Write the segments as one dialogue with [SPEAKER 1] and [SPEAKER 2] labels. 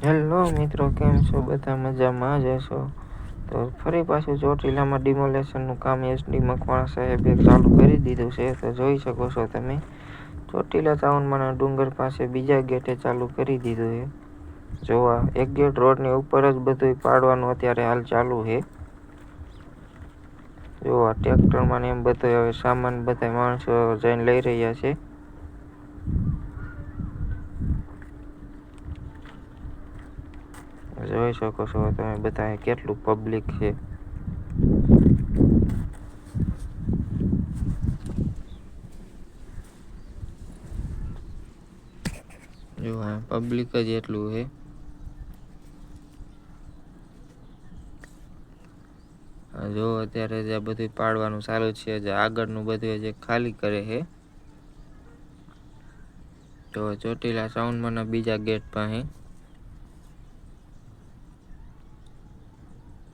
[SPEAKER 1] Hello મિત્રો, કેમ છો? બધા મજામાં જ હશો. તો ફરી પાછું ચોટીલામાં ડિમોલેશનનું કામ એસડી મકવાણા સાહેબે ચાલુ કરી દીધું છે. તો જોઈ શકો છો તમે ચોટીલા ટાઉનમાં ડુંગર પાસે બીજા ગેટે ચાલુ કરી દીધું છે. જોવા એક ગેટ રોડની ઉપર જ બધું પાડવાનું અત્યારે હાલ ચાલુ છે. જોવા ટ્રેક્ટરમાં એમ બધું હવે સામાન બધા માણસો જઈને લઈ રહ્યા છે. જોઈ શકો છો તમે બધા કેટલું પબ્લિક છે. જો પબ્લિક જ એટલું છે. જો અત્યારે જે બધું પાડવાનું ચાલુ છે, આગળનું બધું જે ખાલી કરે છે. તો ચોટીલા સાઉન્ડમાં બીજા ગેટ પાસે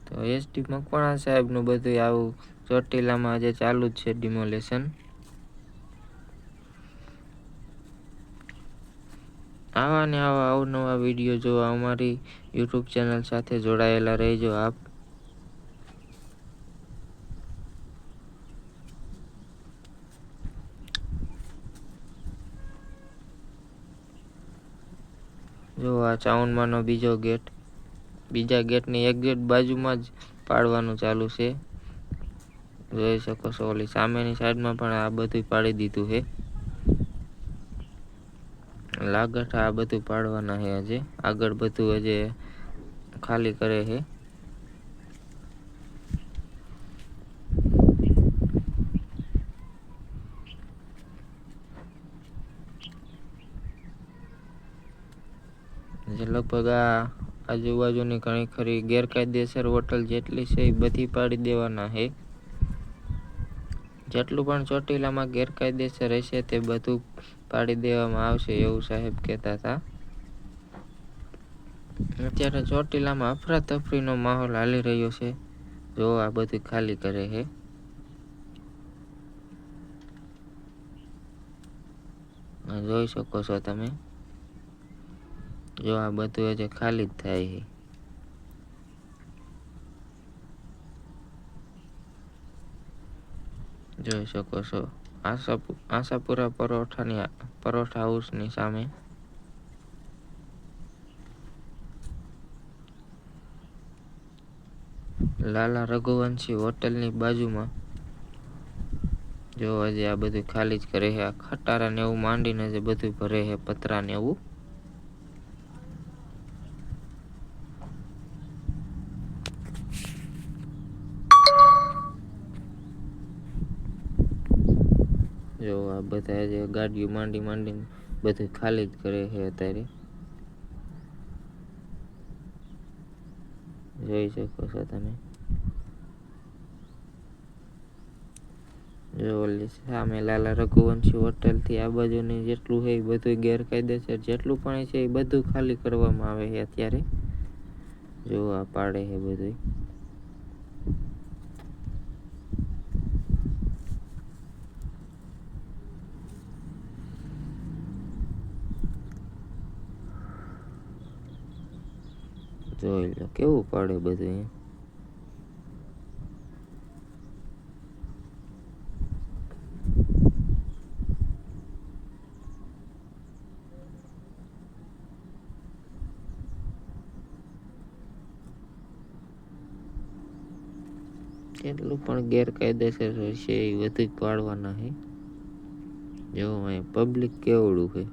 [SPEAKER 1] તો એસટી મકવાણા સાહેબ નું બધું આવું ચોટીલામાં આજે ચાલુ જ છે ડિમોલેશન. આવા ને આવા અવનવા વિડીયો જોવા અમારી યુટ્યુબ ચેનલ સાથે જોડાયેલા રહેજો આપ. જો આ ચાઉન્ડમાંનો બીજા ગેટની એક ગેટ બાજુમાં જ પાડવાનું ચાલુ છે. જોઈ શકો છો ઓલી સામેની સાઈડમાં પણ આ બધું પાડી દીધું છે. લાગત આ બધું પાડવાના છે. આજે આગળ બધું હજે ખાલી કરે છે. જે લગભગ આ આજુબાજુની ઘણી ખરી ગેરકાયદેસર હોટલ જેટલી છે એ બધી પાડી દેવાના છે. જેટલું પણ ચોટીલામાં ગેરકાયદેસર હશે તે બધું પાડી દેવામાં આવશે એવું સાહેબ કહેતા હતા. અત્યારે ચોટીલામાં અફરાતફરીનો માહોલ હાલી રહ્યો છે. જો આ બધું ખાલી કરે છે. જોઈ શકો છો તમે. જો આ બધું હજી ખાલી જ થાય છે. જોઈ શકો છો આશાપુરા પરોઠા હાઉસની સામે લાલા રઘુવંશી હોટલની બાજુમાં જો હજી આ બધું ખાલી જ કરે છે. આ ખટારા ને એવું માંડીને જે બધું ભરે છે, પતરા ને એવું. જો આ બધા જે ગાડીઓ માંડીને બધું ખાલી જ કરે છે અત્યારે. જોઈ શકો છો તમે. જો સામે લાલા રઘુવંશી હોટલ થી આ બાજુની જેટલું છે બધું ગેરકાયદેસર જેટલું પણ છે એ બધું ખાલી કરવામાં આવે છે અત્યારે. જો આ પાડે છે બધું. જોઈ લો કેવું પાડે બધું. એટલું પણ ગેરકાયદેસર છે એ બધું જ પાડવાના છે. જો અહીં પબ્લિક કેવડું છે.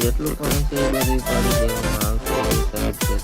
[SPEAKER 1] જેટલું પણ છે એ બધું પાડી દેવામાં આવશે એવી સાઈડ છે.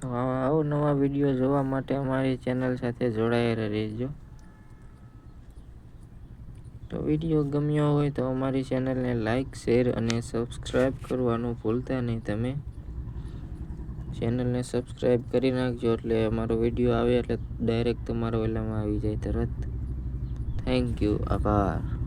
[SPEAKER 1] તો આવા નવા વિડીયો જોવા માટે અમારી ચેનલ સાથે જોડાયેલા રહેજો. તો વિડીયો ગમ્યો હોય તો અમારી ચેનલને લાઈક, શેર અને સબસ્ક્રાઈબ કરવાનું ભૂલતા નહીં. તમે ચેનલને સબસ્ક્રાઈબ કરી નાખજો એટલે અમારો વિડીયો આવે એટલે ડાયરેક્ટ તમારો ઓલામાં આવી જાય તરત. Thank you. આભાર.